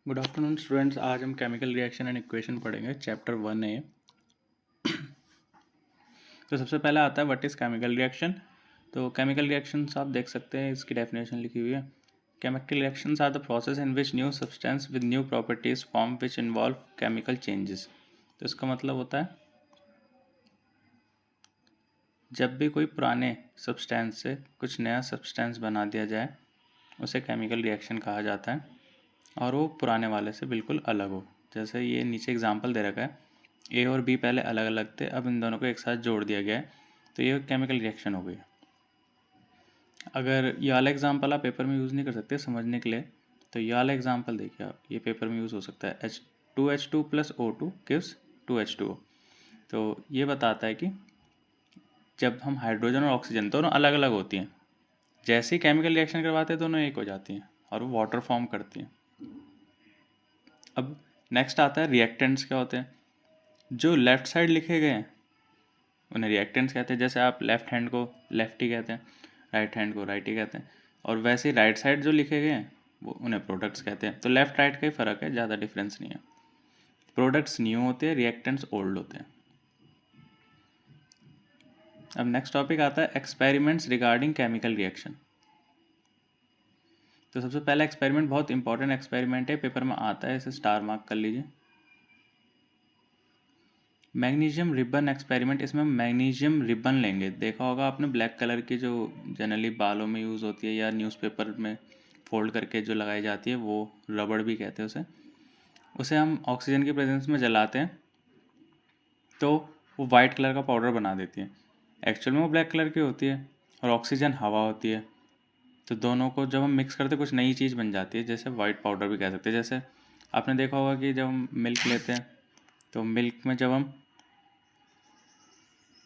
Good afternoon students. आज हम chemical reaction and equation पढ़ेंगे, चैप्टर 1A। तो सबसे पहला आता है व्हाट इज़ केमिकल रिएक्शन। तो केमिकल रिएक्शंस आप देख सकते हैं, इसकी डेफिनेशन लिखी हुई है। Chemical reactions are the process in which new substance with new properties form which involve chemical changes. तो इसका मतलब होता है जब भी कोई पुराने सब्सटेंस से कुछ नया सब्सटेंस बना दिया जाए उसे केमिकल रिएक्शन कहा जाता है, और वो पुराने वाले से बिल्कुल अलग हो। जैसे ये नीचे एग्जांपल दे रखा है, ए और बी पहले अलग अलग थे, अब इन दोनों को एक साथ जोड़ दिया गया है, तो ये केमिकल रिएक्शन हो गई। अगर ये वाला एग्जांपल आप पेपर में यूज़ नहीं कर सकते समझने के लिए, तो ये वाला एग्जांपल देखिए आप, ये पेपर में यूज़ हो सकता है। H2H2 plus O2 gives 2H2O। तो ये बताता है कि जब हम हाइड्रोजन और ऑक्सीजन दोनों अलग अलग होती हैं, जैसे ही केमिकल रिएक्शन करवाते हैं दोनों एक हो जाती हैं और वो वाटर फॉर्म करती हैं। अब नेक्स्ट आता है रिएक्टेंट्स क्या होते हैं। जो लेफ़्ट साइड लिखे गए हैं उन्हें रिएक्टेंट्स कहते हैं। जैसे आप लेफ़्ट हैंड को लेफ्ट ही कहते हैं, राइट हैंड को राइट ही कहते हैं, और वैसे ही राइट साइड जो लिखे गए हैं वो उन्हें प्रोडक्ट्स कहते हैं। तो लेफ़्ट राइट का ही फ़र्क है, ज़्यादा डिफरेंस नहीं है। प्रोडक्ट्स न्यू होते हैं, रिएक्टेंट्स ओल्ड होते हैं। अब नेक्स्ट टॉपिक आता है एक्सपेरिमेंट्स रिगार्डिंग केमिकल रिएक्शन। तो सबसे पहला एक्सपेरिमेंट बहुत इंपॉर्टेंट एक्सपेरिमेंट है, पेपर में आता है, इसे स्टार मार्क कर लीजिए। Magnesium ribbon experiment. इसमें हम मैग्नीशियम रिबन लेंगे। देखा होगा आपने ब्लैक कलर की जो जनरली बालों में यूज़ होती है या न्यूज़पेपर में फोल्ड करके जो लगाई जाती है, वो रबड़ भी कहते हैं उसे हम ऑक्सीजन की प्रेजेंस में जलाते हैं तो वो वाइट कलर का पाउडर बना देती है। एक्चुअल में वो ब्लैक कलर की होती है और ऑक्सीजन हवा होती है। तो दोनों को जब हम मिक्स करते कुछ नई चीज़ बन जाती है, जैसे वाइट पाउडर भी कह सकते हैं। जैसे आपने देखा होगा कि जब हम मिल्क लेते हैं तो मिल्क में जब हम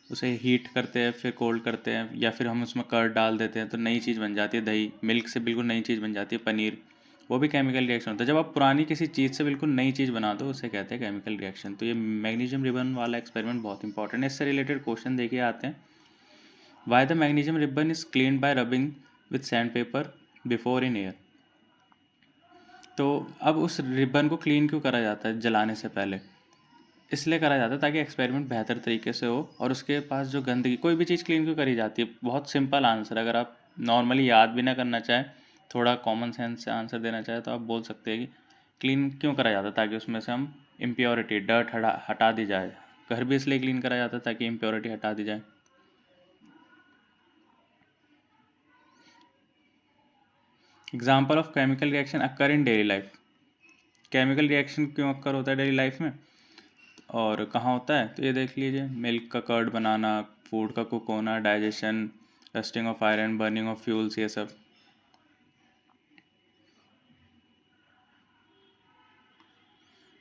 उसे हीट करते हैं फिर कोल्ड करते हैं या फिर हम उसमें कर्ड डाल देते हैं तो नई चीज़ बन जाती है। दही मिल्क से बिल्कुल नई चीज़ बन जाती है, पनीर, वो भी केमिकल रिएक्शन होता है। जब आप पुरानी किसी चीज़ से बिल्कुल नई चीज़ बना दो उसे कहते हैं केमिकल रिएक्शन। तो ये मैग्नीशियम रिबन वाला एक्सपेरिमेंट बहुत इंपॉर्टेंट है। इससे रिलेटेड क्वेश्चन देखिए आते हैं। Why the magnesium ribbon is clean bye rubbing with sand paper before in air. तो अब उस रिबन को क्लीन क्यों करा जाता है जलाने से पहले? इसलिए करा जाता है ताकि एक्सपेरिमेंट बेहतर तरीके से हो और उसके पास जो गंदगी, कोई भी चीज़ क्लीन क्यों करी जाती है? बहुत सिंपल आंसर, अगर आप नॉर्मली याद भी ना करना चाहें, थोड़ा कॉमन सेंस से आंसर देना चाहें तो आप बोल सकते हैं कि क्लीन क्यों करा जाता है ताकि उसमें से हम इम्प्योरिटी डर्ट हटा दी जाए। घर भी इसलिए क्लीन करा जाता है ताकि इम्प्योरिटी हटा दी जाए। Example of chemical reaction occur in daily life. Chemical reaction क्यों अक्कर होता है डेली लाइफ में और कहाँ होता है? तो ये देख लीजिए, मिल्क का कर्ड बनाना, फूड का कुक होना, digestion, rusting of iron, burning of fuels, ये सब।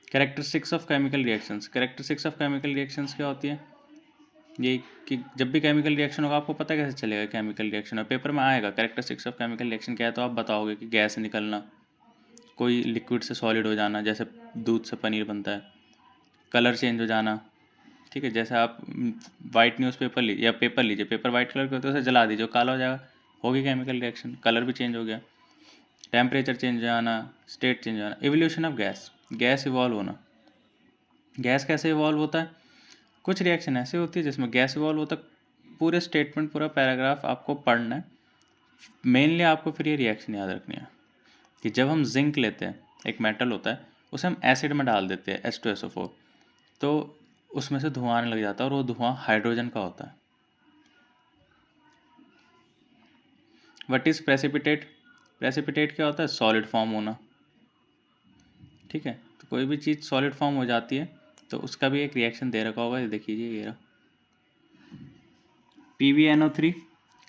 Characteristics of chemical reactions. Characteristics of chemical reactions क्या होती है? ये कि जब भी केमिकल रिएक्शन होगा आपको पता कैसे चलेगा केमिकल रिएक्शन है? पेपर में आएगा कैरेक्टरिस्टिक्स ऑफ केमिकल रिएक्शन क्या है, तो आप बताओगे कि गैस निकलना, कोई लिक्विड से सॉलिड हो जाना, जैसे दूध से पनीर बनता है, कलर चेंज हो जाना। ठीक है, जैसे आप वाइट न्यूज़पेपर लीजिए या पेपर लीजिए, पेपर वाइट कलर का होता है, उसे जला दीजिए, काला हो जाएगा, होगी केमिकल रिएक्शन, कलर भी चेंज हो गया। टेम्परेचर चेंज हो जाना, स्टेट चेंज हो जाना। Evolution of gas, gas evolve होना। गैस कैसे इवॉल्व होता है? कुछ रिएक्शन ऐसे होती है जिसमें गैस इवॉल्व होता है। पूरे स्टेटमेंट, पूरा पैराग्राफ आपको पढ़ना है। मेनली आपको फिर ये रिएक्शन याद रखनी है कि जब हम जिंक लेते हैं, एक मेटल होता है, उसे हम एसिड में डाल देते हैं H2SO4, तो उसमें से धुआं आने लग जाता है और वो धुआं हाइड्रोजन का होता है। What is precipitate? प्रेसिपिटेट क्या होता है? सॉलिड फॉर्म होना। ठीक है, तो कोई भी चीज़ सॉलिड फॉर्म हो जाती है तो उसका भी एक रिएक्शन दे रखा होगा, ये देखिए ये रहा। PbNO3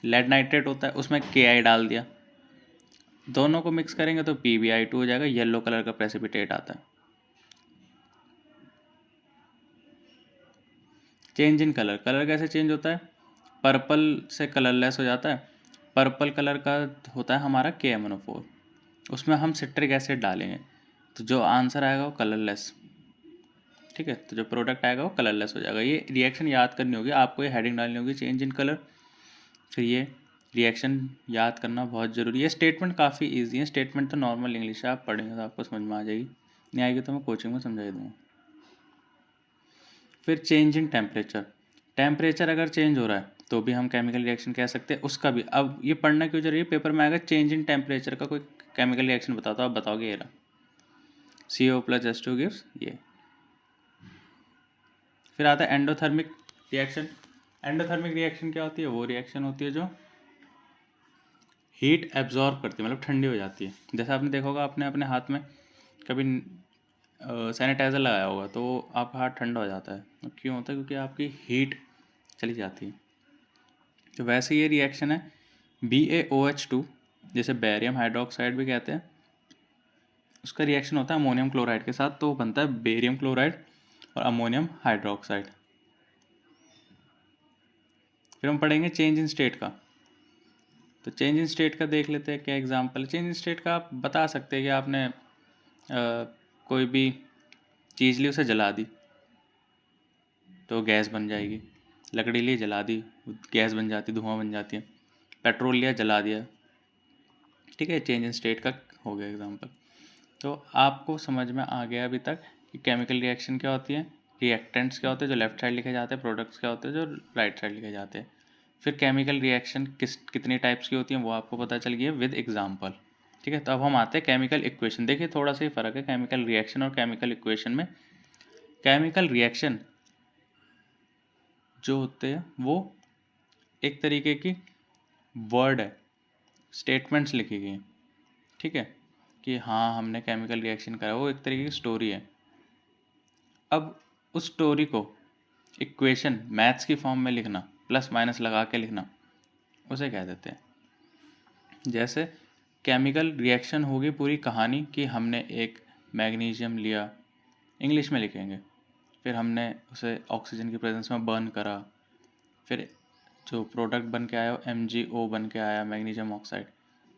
लेड नाइट्रेट होता है, उसमें Ki डाल दिया, दोनों को मिक्स करेंगे तो PbI2 हो जाएगा, येलो कलर का प्रेसिपिटेट आता है। चेंज इन कलर, कलर कैसे चेंज होता है? पर्पल से कलरलेस हो जाता है। पर्पल कलर का होता है हमारा KMNO4, उसमें हम सिट्रिक एसिड डालेंगे तो जो आंसर आएगा वो कलरलेस। ठीक है, तो जो प्रोडक्ट आएगा वो कलरलेस हो जाएगा। ये रिएक्शन याद करनी होगी आपको, ये हेडिंग डालनी होगी, चेंज इन कलर। फिर ये रिएक्शन याद करना बहुत ज़रूरी है। स्टेटमेंट काफ़ी ईजी है, स्टेटमेंट तो नॉर्मल इंग्लिश है, आप पढ़ेंगे तो आपको समझ में आ जाएगी। नहीं आएगी तो मैं कोचिंग में समझा ही दूँगा। फिर चेंज इन टेम्परेचर, टेम्परेचर अगर चेंज हो रहा है तो भी हम केमिकल रिएक्शन कह सकते हैं, उसका भी। अब ये पढ़ना क्यों जरूरी है, पेपर में आएगा चेंज इन टेम्परेचर का कोई केमिकल रिएक्शन बताओ तो आप बताओगे ये रहा, CO+H2 गिव्स ये। फिर आता है एंडोथर्मिक रिएक्शन। एंडोथर्मिक रिएक्शन क्या होती है, वो रिएक्शन होती है जो हीट एब्जॉर्ब करती है, मतलब ठंडी हो जाती है। जैसे आपने देखा होगा, आपने अपने हाथ में कभी सैनिटाइज़र लगाया होगा तो आपका हाथ ठंडा हो जाता है। क्यों होता है, क्योंकि आपकी हीट चली जाती है। तो वैसे ये रिएक्शन है BaOH2, जैसे बेरियम हाइड्रोक्साइड भी कहते हैं, उसका रिएक्शन होता है अमोनियम क्लोराइड के साथ, तो बनता है बेरियम क्लोराइड और अमोनियम हाइड्रोक्साइड। फिर हम पढ़ेंगे चेंज इन स्टेट का। तो चेंज इन स्टेट का देख लेते हैं क्या एग्जांपल। चेंज इन स्टेट का आप बता सकते हैं कि आपने कोई भी चीज़ ली, उसे जला दी तो गैस बन जाएगी। लकड़ी ली, जला दी, गैस बन जाती, धुआं बन जाती है। पेट्रोल लिया, जला दिया, ठीक है, चेंज इन स्टेट का हो गया एग्जांपल। तो आपको समझ में आ गया अभी तक कि केमिकल रिएक्शन क्या होती है, रिएक्टेंट्स क्या होते हैं जो लेफ्ट साइड लिखे जाते हैं, प्रोडक्ट्स क्या होते हैं जो राइट साइड लिखे जाते हैं। फिर केमिकल रिएक्शन कितनी टाइप्स की होती हैं वो आपको पता चल गया विद एग्जांपल, ठीक है। तो अब हम आते हैं केमिकल इक्वेशन। देखिए थोड़ा सा ही फ़र्क है केमिकल रिएक्शन और केमिकल इक्वेशन में। केमिकल रिएक्शन जो होते हैं वो एक तरीके की वर्ड है, स्टेटमेंट्स लिखी गई हैं, ठीक है, कि हाँ हमने केमिकल रिएक्शन करा, वो एक तरीके की स्टोरी है। अब उस स्टोरी को इक्वेशन मैथ्स की फॉर्म में लिखना, प्लस माइनस लगा के लिखना, उसे कह देते हैं। जैसे केमिकल रिएक्शन होगी पूरी कहानी कि हमने एक मैग्नीशियम लिया, इंग्लिश में लिखेंगे, फिर हमने उसे ऑक्सीजन की प्रेजेंस में बर्न करा, फिर जो प्रोडक्ट बन के आया MgO बन के आया, मैग्नीशियम ऑक्साइड।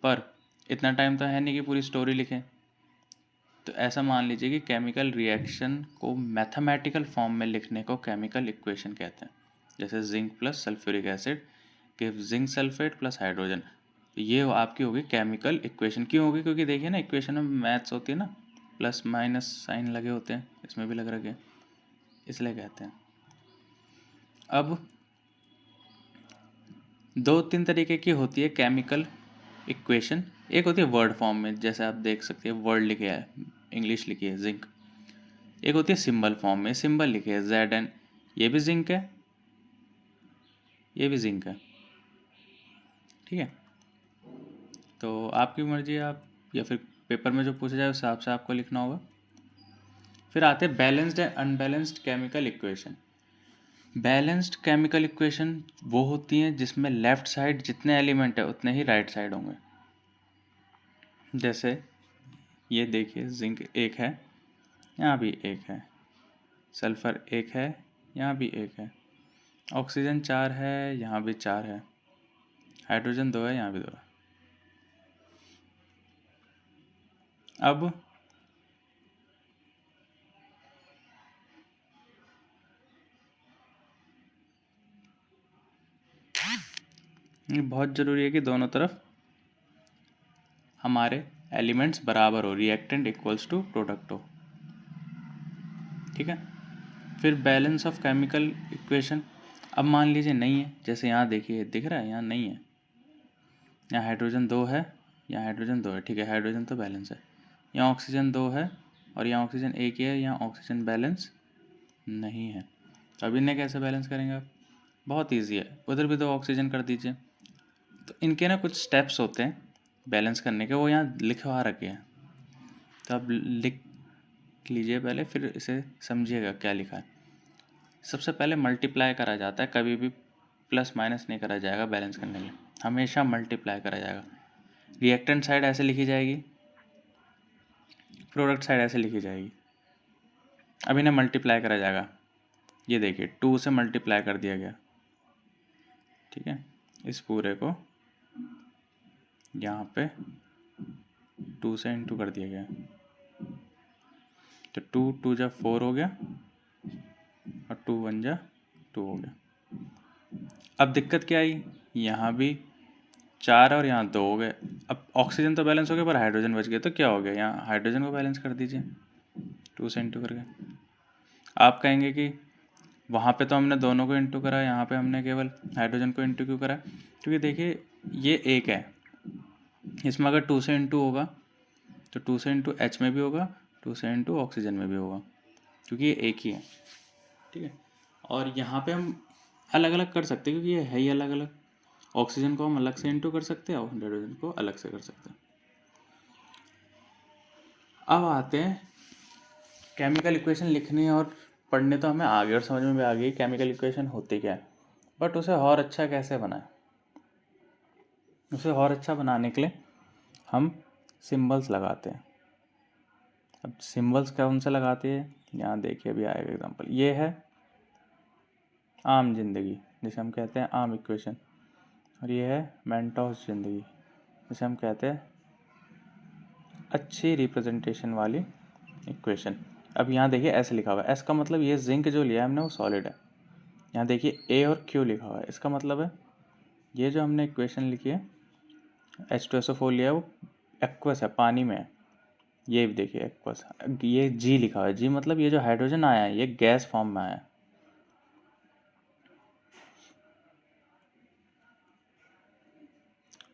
पर इतना टाइम तो है नहीं कि पूरी स्टोरी लिखें। तो ऐसा मान लीजिए कि केमिकल रिएक्शन को मैथमेटिकल फॉर्म में लिखने को केमिकल इक्वेशन कहते हैं। जैसे zinc plus sulphuric acid give zinc sulphate plus hydrogen, ये आपकी होगी केमिकल इक्वेशन। क्यों होगी, क्योंकि देखिए ना इक्वेशन में मैथ्स होती है ना, प्लस माइनस साइन लगे होते हैं, इसमें भी लग रखे हैं, इसलिए कहते हैं। अब दो तीन तरीके की होती है केमिकल इक्वेशन। एक होती है वर्ड फॉर्म में, जैसे आप देख सकते हैं वर्ड लिखे है, इंग्लिश लिखी है जिंक। एक होती है सिंबल फॉर्म में, सिंबल लिखे है ZN, ये भी जिंक है, ये भी जिंक है, ठीक है। तो आपकी मर्जी है, आप या फिर पेपर में जो पूछा जाए उस हिसाब से आपको लिखना होगा। फिर आते हैं balanced and unbalanced chemical equation. Balanced chemical equation वो होती हैं जिसमें लेफ्ट साइड जितने एलिमेंट है उतने ही राइट साइड होंगे। जैसे ये देखिए जिंक एक है, यहाँ भी एक है, सल्फ़र एक है, यहाँ भी एक है, ऑक्सीजन 4 है, यहाँ भी 4 है, हाइड्रोजन 2 है, यहाँ भी 2 है। अब ये बहुत ज़रूरी है कि दोनों तरफ हमारे एलिमेंट्स बराबर हो, रिएक्टेंट इक्वल्स टू प्रोडक्ट हो, ठीक है। फिर बैलेंस ऑफ केमिकल इक्वेशन, अब मान लीजिए नहीं है, जैसे यहाँ देखिए दिख रहा है यहाँ नहीं है, यहाँ हाइड्रोजन 2 है, यहाँ हाइड्रोजन 2 है, ठीक है, हाइड्रोजन तो बैलेंस है। यहाँ ऑक्सीजन 2 है और यहाँ ऑक्सीजन 1 ही है, यहाँ ऑक्सीजन बैलेंस नहीं है। तो अब इन्हें कैसे बैलेंस करेंगे आप, बहुत ईजी है, उधर भी 2 ऑक्सीजन कर दीजिए। तो इनके ना कुछ स्टेप्स होते हैं बैलेंस करने के, वो यहाँ लिखवा रखे हैं, तो आप लिख लीजिए पहले, फिर इसे समझिएगा क्या लिखा है। सबसे पहले मल्टीप्लाई करा जाता है, कभी भी प्लस माइनस नहीं करा जाएगा बैलेंस करने के लिए, हमेशा मल्टीप्लाई करा जाएगा। रिएक्टेंट साइड ऐसे लिखी जाएगी, प्रोडक्ट साइड ऐसे लिखी जाएगी। अब इन्हें मल्टीप्लाई करा जाएगा, ये देखिए 2 से मल्टीप्लाई कर दिया गया, ठीक है, इस पूरे को यहाँ पे 2 से इंटू कर दिया गया, तो 2 2 जा 4 हो गया और 2 1 जा 2 हो गया। अब दिक्कत क्या आई, यहाँ भी 4 और यहाँ 2 हो गए। अब ऑक्सीजन तो बैलेंस हो गया पर हाइड्रोजन बच गया, तो क्या हो गया, यहाँ हाइड्रोजन को बैलेंस कर दीजिए, 2 से इंटू करके। आप कहेंगे कि वहाँ पे तो हमने दोनों को इंटू करा, यहाँ पे हमने केवल हाइड्रोजन को इंटू क्यों करा? क्योंकि देखिए ये एक है, इसमें अगर 2 से इंटू होगा तो 2 से इंटू H में भी होगा, 2 से इंटू ऑक्सीजन में भी होगा, क्योंकि ये एक ही है, ठीक है। और यहाँ पे हम अलग अलग कर सकते हैं, क्योंकि ये है ही अलग अलग। ऑक्सीजन को हम अलग से इंटू कर सकते हैं और हाइड्रोजन को अलग से कर सकते हैं। अब आते हैं केमिकल इक्वेशन लिखने और पढ़ने, तो हमें आगे और समझ में भी आ गई केमिकल इक्वेशन होती क्या है, बट उसे और अच्छा कैसे बनाएं। उसे और अच्छा बनाने के लिए हम सिंबल्स लगाते हैं। अब सिंबल्स कौन से लगाते हैं, यहाँ देखिए अभी आएगा एग्जांपल। ये है आम जिंदगी, जिसे हम कहते हैं आम इक्वेशन, और ये है मेंटोस जिंदगी, जिसे हम कहते हैं अच्छी रिप्रेजेंटेशन वाली इक्वेशन। अब यहाँ देखिए ऐसे लिखा हुआ है, एस का मतलब ये जिंक जो लिया है हमने वो सॉलिड है। यहाँ देखिए ए और क्यू लिखा हुआ है, इसका मतलब है ये जो हमने इक्वेशन लिखी है H2SO4 लिया है वो एक्वस है, पानी में है। ये भी देखिए एक्वस, ये जी लिखा हुआ है, जी मतलब ये जो हाइड्रोजन आया है ये गैस फॉर्म में आया है।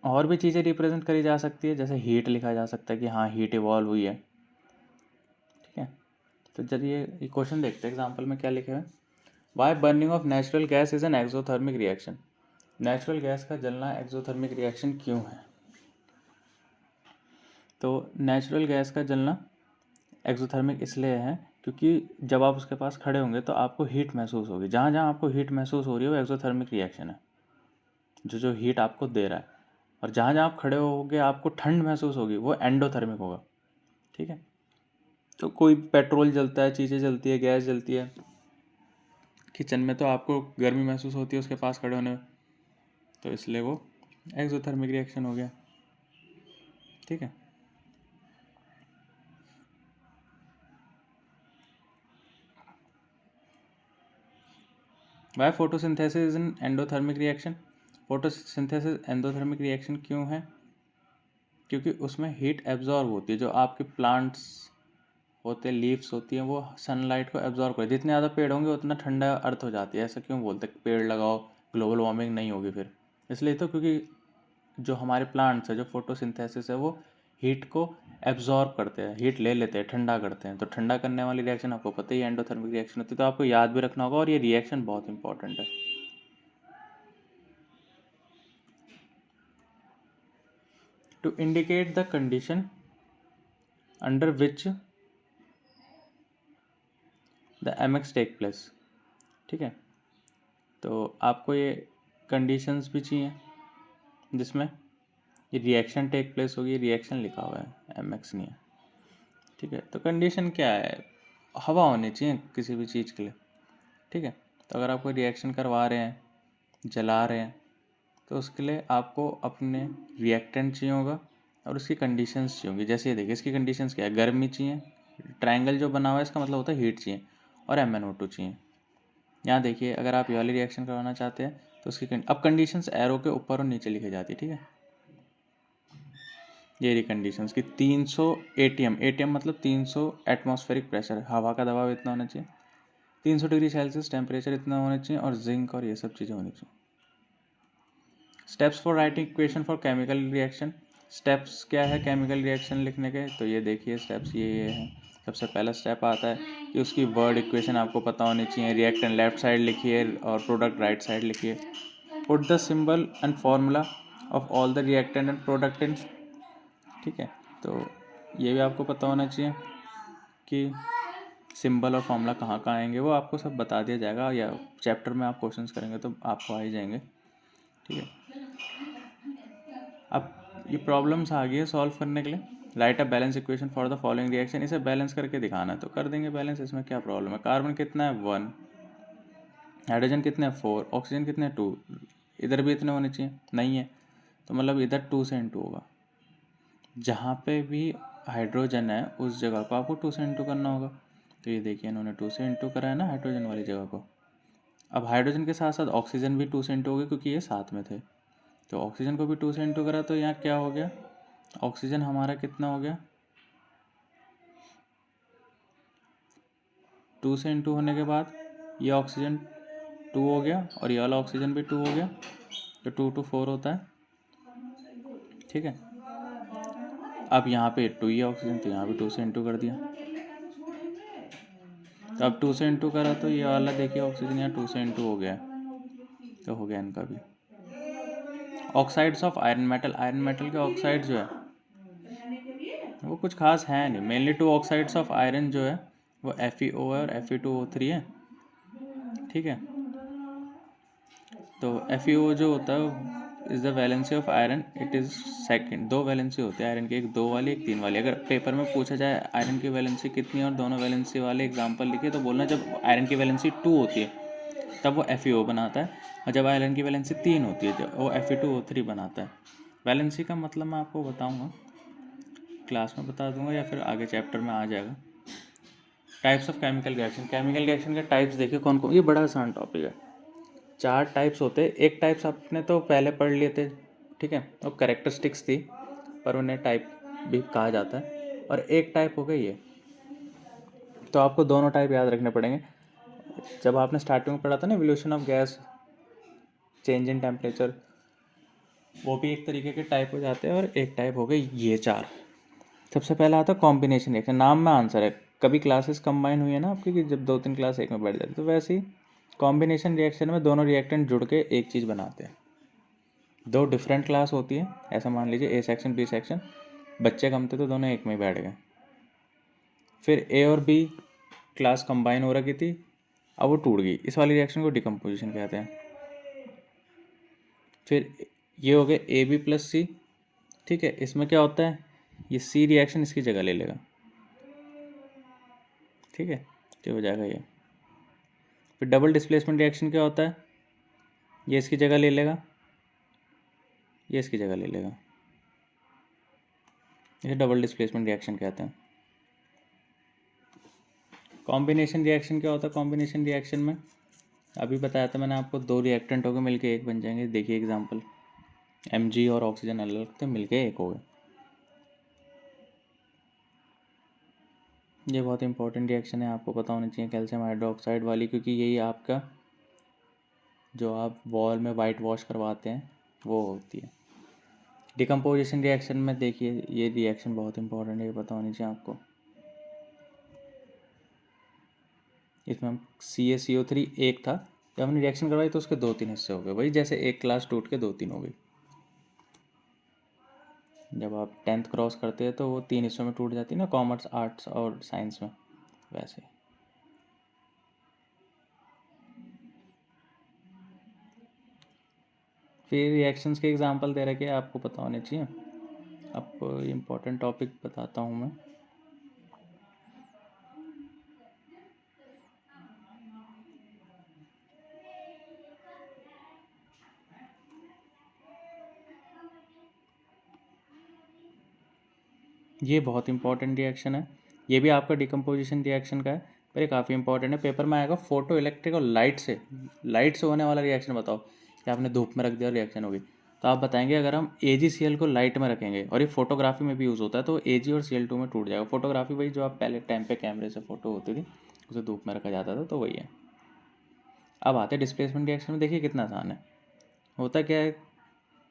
और भी चीज़ें रिप्रेजेंट करी जा सकती है, जैसे हीट लिखा जा सकता है कि हाँ हीट इवॉल्व हुई है, ठीक है। तो चलिए ये क्वेश्चन देखते हैं एग्जाम्पल में क्या लिखे हुए हैं। Why burning of natural gas is an exothermic reaction. Natural gas का जलना एक्सोथर्मिक रिएक्शन क्यों है? तो नेचुरल गैस का जलना एक्सोथर्मिक इसलिए है क्योंकि जब आप उसके पास खड़े होंगे तो आपको हीट महसूस होगी। जहाँ जहाँ आपको हीट महसूस हो रही है वो एक्सोथर्मिक रिएक्शन है, जो हीट आपको दे रहा है। और जहाँ जहाँ आप खड़े होगे आपको ठंड महसूस होगी, वो एंडोथर्मिक होगा, ठीक है। तो कोई पेट्रोल जलता है, चीज़ें जलती है, गैस जलती है किचन में, तो आपको गर्मी महसूस होती है उसके पास खड़े होने में, तो इसलिए वो एक्सोथर्मिक रिएक्शन हो गया, ठीक है। Why photosynthesis is an endothermic reaction. Photosynthesis endothermic reaction क्यों है? क्योंकि उसमें हीट एब्जॉर्ब होती है। जो आपके प्लांट्स होते हैं, लीव्स होती हैं, वो सनलाइट को एब्जॉर्ब करती है। जितने ज़्यादा पेड़ होंगे उतना ठंडा अर्थ हो जाती है। ऐसा क्यों बोलते हैं पेड़ लगाओ ग्लोबल वार्मिंग नहीं होगी फिर? इसलिए तो क्योंकि जो हमारे प्लांट्स है, जो फोटोसिंथेसिस है, वो हीट को एब्जॉर्ब करते हैं, हीट ले लेते हैं, ठंडा करते हैं। तो ठंडा करने वाली रिएक्शन आपको पता ही एंडोथर्मिक रिएक्शन होती है, तो आपको याद भी रखना होगा, और ये रिएक्शन बहुत इंपॉर्टेंट है। To indicate the condition under which the MX take place, ठीक है। तो आपको ये कंडीशंस भी चाहिए जिसमें ये रिएक्शन टेक प्लेस होगी। रिएक्शन लिखा हुआ है, MX नहीं है, ठीक है। तो कंडीशन क्या है? हवा होनी चाहिए किसी भी चीज़ के लिए, ठीक है। तो अगर आपको रिएक्शन करवा रहे हैं, जला रहे हैं, तो उसके लिए आपको अपने रिएक्टेंट चाहिए होगा और उसकी कंडीशंस चाहिए होंगी। जैसे ये देखिए इसकी कंडीशंस क्या है, गर्मी चाहिए, ट्रायंगल जो बना हुआ है इसका मतलब होता है हीट चाहिए, और MnO2 चाहिए। यहाँ देखिए अगर आप ये वाली रिएक्शन करवाना चाहते हैं तो उसकी अब कंडीशंस एरो के ऊपर और नीचे लिखी जाती है, ठीक है। ये रही कंडीशंस की 300 ATM, ATM मतलब 300 एटमॉस्फेरिक प्रेशर, हवा का दबाव इतना होना चाहिए, 300 डिग्री सेल्सियस टेम्परेचर इतना होना चाहिए, और जिंक और ये सब चीज़ें होनी चाहिए। Steps for writing equation for chemical reaction. Steps क्या है केमिकल रिएक्शन लिखने के? तो ये देखिए स्टेप्स ये हैं। सबसे पहला स्टेप आता है कि उसकी वर्ड इक्वेशन आपको पता होनी चाहिए। रिएक्टेंट लेफ्ट साइड लिखिए और प्रोडक्ट राइट साइड लिखिए। Put the symbol and formula of all the reactant and product in, ठीक है। तो ये भी आपको पता होना चाहिए कि सिंबल और फॉर्मूला कहाँ कहाँ आएंगे, वो आपको सब बता दिया जाएगा, या चैप्टर में आप क्वेश्चंस करेंगे तो आपको आ ही जाएंगे, ठीक है। अब ये प्रॉब्लम्स आ गई है सॉल्व करने के लिए। Right a balance equation for the following reaction. इसे बैलेंस करके दिखाना है तो कर देंगे बैलेंस। इसमें क्या प्रॉब्लम है? कार्बन कितना है 1, हाइड्रोजन कितने हैं 4, ऑक्सीजन कितने हैं 2, इधर भी इतने होने चाहिए, नहीं है तो मतलब इधर 2 से इंटू होगा। जहाँ पे भी हाइड्रोजन है उस जगह को आपको 2 से इंटू करना होगा। तो ये देखिए इन्होंने 2 से इंटू करा है ना हाइड्रोजन वाली जगह को। अब हाइड्रोजन के साथ साथ ऑक्सीजन भी 2 से इंटू हो गए क्योंकि ये साथ में थे, तो ऑक्सीजन को भी 2 से इंटू करा। तो यहाँ क्या हो गया, ऑक्सीजन हमारा कितना हो गया 2 से इंटू होने के बाद ये ऑक्सीजन 2 हो गया और ये वाला ऑक्सीजन भी 2 हो गया, तो 2 to 4 होता है। ठीक है, अब यहाँ पे 2 ही ऑक्सीजन, तो यहाँ भी 2 से इंटू कर दिया। तो अब 2 से इंटू करा तो ये वाला देखिए ऑक्सीजन यहाँ 2 से इंटू हो गया, तो हो गया इनका भी। Oxides of iron metal, iron metal के ऑक्साइड जो है वो कुछ खास है नहीं, मेनली 2 ऑक्साइड्स ऑफ आयरन जो है वो FeO है और Fe2O3 है। ठीक है, तो FeO जो होता है is the valency of iron, it is second. 2 valency होती है आयरन की, एक 2 वाली एक 3 वाली। अगर पेपर में पूछा जाए आयरन की वैलेंसी कितनी है और दोनों वैलेंसी वाले एग्जांपल लिखे, तो बोलना जब आयरन की वैलेंसी 2 होती है तब वो FeO बनाता है, और जब आयरन की वैलेंसी 3 होती है जब वो Fe2O3 बनाता है। वैलेंसी का मतलब मैं आपको बताऊँगा, क्लास में बता दूंगा या फिर आगे चैप्टर में आ जाएगा। Types of chemical reaction, chemical reaction के टाइप्स देखिए कौन कौन, ये बड़ा आसान टॉपिक है। 4 टाइप्स होते हैं। एक टाइप्स आपने तो पहले पढ़ लिए थे, ठीक है, वो कैरेक्टरिस्टिक्स थी, पर उन्हें टाइप भी कहा जाता है। और एक टाइप हो गई ये, तो आपको दोनों टाइप याद रखने पड़ेंगे। जब आपने स्टार्टिंग में पढ़ा था ना evolution of gas, change in temperature, वो भी एक तरीके के टाइप हो जाते हैं। और एक टाइप हो गई ये 4। सबसे पहला आता है कॉम्बिनेशन रिएक्शन, नाम में आंसर है। कभी क्लासेस कंबाइन हुई है ना आपकी कि जब 2-3 क्लास एक में बैठ जाती, तो वैसे ही कॉम्बिनेशन रिएक्शन में दोनों रिएक्टेंट जुड़ के एक चीज़ बनाते हैं। 2 डिफरेंट क्लास होती है, ऐसा मान लीजिए A सेक्शन B सेक्शन, बच्चे कम थे तो दोनों एक में ही बैठ गए। फिर A और B क्लास कंबाइन हो रखी थी, अब वो टूट गई, इस वाली रिएक्शन को डिकम्पोजिशन कहते हैं। फिर ये हो गए AB + C, ठीक है, इसमें क्या होता है, ये C रिएक्शन इसकी जगह ले लेगा, ठीक है, तो हो जाएगा ये। फिर डबल डिस्प्लेसमेंट रिएक्शन क्या होता है, ये इसकी जगह ले लेगा, ये इसकी जगह ले लेगा, इसे डबल डिस्प्लेसमेंट रिएक्शन कहते हैं। कॉम्बिनेशन रिएक्शन क्या होता है, कॉम्बिनेशन रिएक्शन में अभी बताया था मैंने आपको, 2 रिएक्टेंट हो गए मिलके एक बन जाएंगे। देखिए एग्जांपल, Mg और ऑक्सीजन अलग थे, मिलके एक हो गए। ये बहुत इंपॉर्टेंट रिएक्शन है, आपको पता होनी चाहिए, कैल्शियम हाइड्रोक्साइड वाली, क्योंकि यही आपका जो आप वॉल में वाइट वॉश करवाते हैं वो होती है। डिकम्पोजिशन रिएक्शन में देखिए, ये रिएक्शन बहुत इंपॉर्टेंट है, ये पता होनी चाहिए आपको। इसमें हम CaCO3 एक था, जब हमने रिएक्शन करवाई तो उसके 2-3 हिस्से हो गए, वही जैसे एक क्लास टूट के 2-3 हो गई। जब आप 10th क्रॉस करते हैं तो वो 3 हिस्सों में टूट जाती है ना, कॉमर्स, आर्ट्स और साइंस में, वैसे। फिर रिएक्शंस के एग्जांपल दे रखे आपको पता होने चाहिए। आपको इम्पोर्टेंट टॉपिक बताता हूँ मैं। ये बहुत इंपॉर्टेंट रिएक्शन है, ये भी आपका डिकम्पोजिशन रिएक्शन का है, पर ये काफ़ी इंपॉर्टेंट है। पेपर में आएगा फोटो इलेक्ट्रिक और लाइट से होने वाला रिएक्शन बताओ, कि आपने धूप में रख दिया और रिएक्शन होगी, तो आप बताएंगे अगर हम AgCl को लाइट में रखेंगे, और ये फोटोग्राफी में भी यूज़ होता है, तो Ag और Cl2 में टूट जाएगा। फोटोग्राफी वही जो आप पहले टाइम पे कैमरे से फ़ोटो होती थी, उसे धूप में रखा जाता था, तो वही है। अब आते हैं डिस्प्लेसमेंट रिएक्शन में, देखिए कितना आसान है। होता क्या है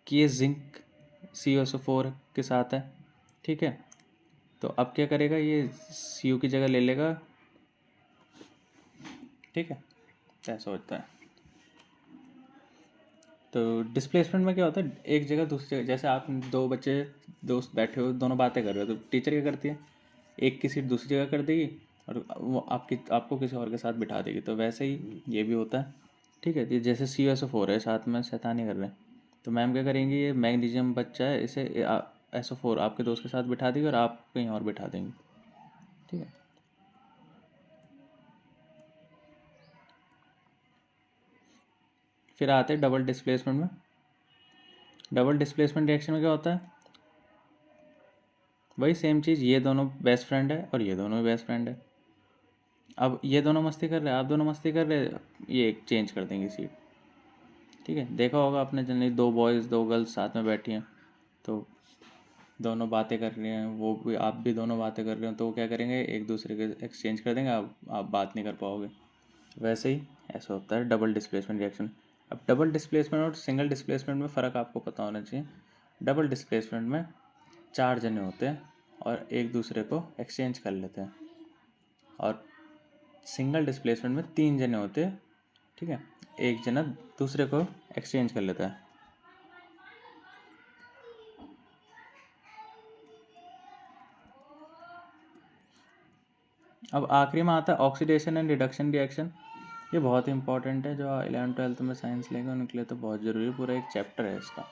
कि ये जिंक CuSO4 के साथ है, ठीक है, तो अब क्या करेगा, ये Cu की जगह ले लेगा, ठीक है, ऐसा होता है। तो डिस्प्लेसमेंट में क्या होता है, एक जगह दूसरी जगह, जैसे आप 2 बच्चे दोस्त बैठे हो, दोनों बातें कर रहे हो, तो टीचर क्या करती है, एक की सीट दूसरी जगह कर देगी और वो आपको किसी और के साथ बिठा देगी, तो वैसे ही ये भी होता है, ठीक है। तो जैसे CuSO4 है, साथ में शैतानी कर रहे हैं, तो मैम क्या करेंगी, ये मैग्नीशियम बच्चा है, इसे SO4 आपके दोस्त के साथ बिठा देगी और आप कहीं और बिठा देंगे, ठीक है। फिर आते हैं डबल डिस्प्लेसमेंट में। डबल डिस्प्लेसमेंट रिएक्शन में क्या होता है, वही सेम चीज़, ये दोनों बेस्ट फ्रेंड है और ये दोनों बेस्ट फ्रेंड है। अब ये दोनों मस्ती कर रहे हैं, आप दोनों मस्ती कर रहे हैं, ये एक चेंज कर देंगे सीट, ठीक है। देखा होगा आपने जनरली 2 बॉयज़ 2 गर्ल्स साथ में बैठी हैं, तो दोनों बातें कर रहे हैं, वो भी आप भी दोनों बातें कर रहे हो, तो वो क्या करेंगे, एक दूसरे के एक्सचेंज कर देंगे, आप बात नहीं कर पाओगे। वैसे ही ऐसा होता है डबल डिस्प्लेसमेंट रिएक्शन। अब डबल डिस्प्लेसमेंट और सिंगल डिस्प्लेसमेंट में फ़र्क आपको पता होना चाहिए। डबल डिस्प्लेसमेंट में 4 जने होते हैं और एक दूसरे को एक्सचेंज कर लेते हैं, और सिंगल डिस्प्लेसमेंट में 3 जने होते हैं, ठीक है, एक जना दूसरे को एक्सचेंज कर लेता है। अब आखिरी में आता है ऑक्सीडेशन एंड रिडक्शन रिएक्शन। ये बहुत ही इंपॉर्टेंट है, जो 11th-12th में साइंस लेंगे उनके लिए तो बहुत ज़रूरी है, पूरा एक चैप्टर है इसका।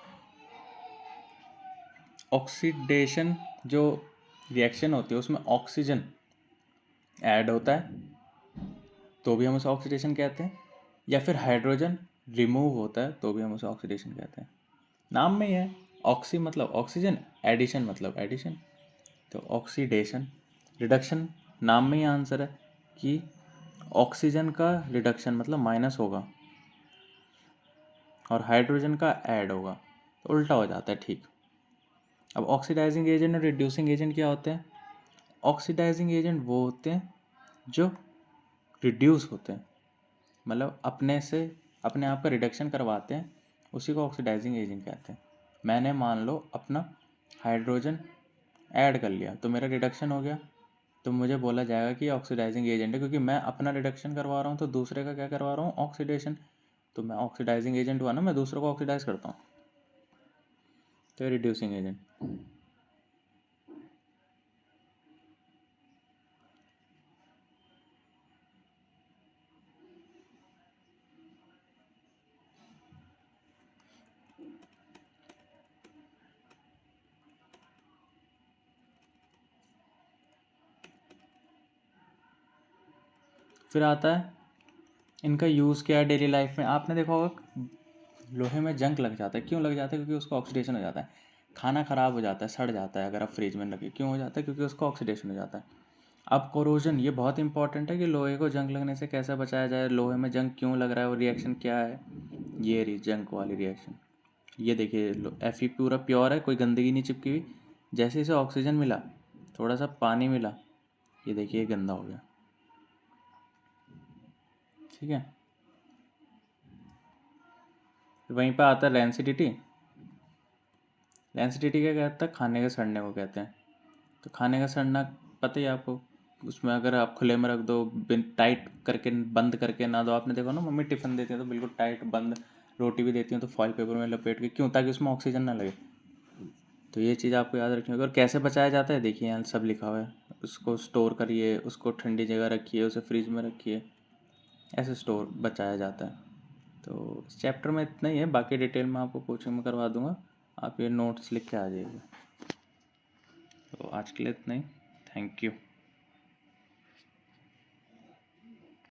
ऑक्सीडेशन जो रिएक्शन होती है उसमें ऑक्सीजन ऐड होता है तो भी हम उसे ऑक्सीडेशन कहते हैं, या फिर हाइड्रोजन रिमूव होता है तो भी हम उसे ऑक्सीडेशन कहते हैं। नाम में ही है, ऑक्सी मतलब ऑक्सीजन, एडिशन मतलब एडिशन, तो ऑक्सीडेशन। रिडक्शन नाम में ही आंसर है कि ऑक्सीजन का रिडक्शन मतलब माइनस होगा और हाइड्रोजन का ऐड होगा, तो उल्टा हो जाता है, ठीक। अब ऑक्सीडाइजिंग एजेंट और रिड्यूसिंग एजेंट क्या होते हैं? ऑक्सीडाइजिंग एजेंट वो होते हैं जो रिड्यूस होते हैं, मतलब अपने आप का रिडक्शन करवाते हैं, उसी को ऑक्सीडाइजिंग एजेंट कहते हैं। मैंने मान लो अपना हाइड्रोजन ऐड कर लिया तो मेरा रिडक्शन हो गया, तो मुझे बोला जाएगा कि ऑक्सीडाइजिंग एजेंट है, क्योंकि मैं अपना रिडक्शन करवा रहा हूँ तो दूसरे का क्या करवा रहा हूँ, ऑक्सीडेशन। तो मैं ऑक्सीडाइजिंग एजेंट हुआ ना, मैं दूसरों को ऑक्सीडाइज करता हूँ, तो रिड्यूसिंग एजेंट। फिर आता है इनका यूज़ क्या है डेली लाइफ में। आपने देखा होगा लोहे में जंग लग जाता है, क्यों लग जाता है? क्योंकि उसका ऑक्सीडेशन हो जाता है। खाना ख़राब हो जाता है, सड़ जाता है अगर आप फ्रिज में रखिए, क्यों हो जाता है? क्योंकि उसका ऑक्सीडेशन हो जाता है। अब कोरोजन, ये बहुत इंपॉर्टेंट है कि लोहे को जंग लगने से कैसे बचाया जाए, लोहे में जंग क्यों लग रहा है, वो रिएक्शन क्या है, ये रही जंग वाली रिएक्शन। ये देखिए Fe पूरा प्योर है, कोई गंदगी नहीं चिपकी हुई, जैसे इसे ऑक्सीजन मिला, थोड़ा सा पानी मिला, ये देखिए गंदा हो गया, ठीक है। वहीं पर आता है रेंसिडिटी। रेंसिडिटी क्या कहता है? खाने के सड़ने को कहते हैं। तो खाने का सड़ना पता ही है आपको, उसमें अगर आप खुले में रख दो, बिन टाइट करके बंद करके ना दो, आपने देखा ना मम्मी टिफ़िन देती है तो बिल्कुल टाइट बंद, रोटी भी देती हैं तो फॉइल पेपर में लपेट के, क्यों? ताकि उसमें ऑक्सीजन ना लगे। तो ये चीज़ आपको याद रखनी होगी। और कैसे बचाया जाता है, देखिए यहाँ सब लिखा हुआ है। उसको स्टोर करिए, उसको ठंडी जगह रखिए, उसे फ्रिज में रखिए, ऐसे स्टोर बचाया जाता है। तो इस चैप्टर में इतना ही है, बाकी डिटेल में आपको कोचिंग में करवा दूंगा, आप ये नोट्स लिख के आ जाइएगा। तो आज के लिए इतना ही, थैंक यू।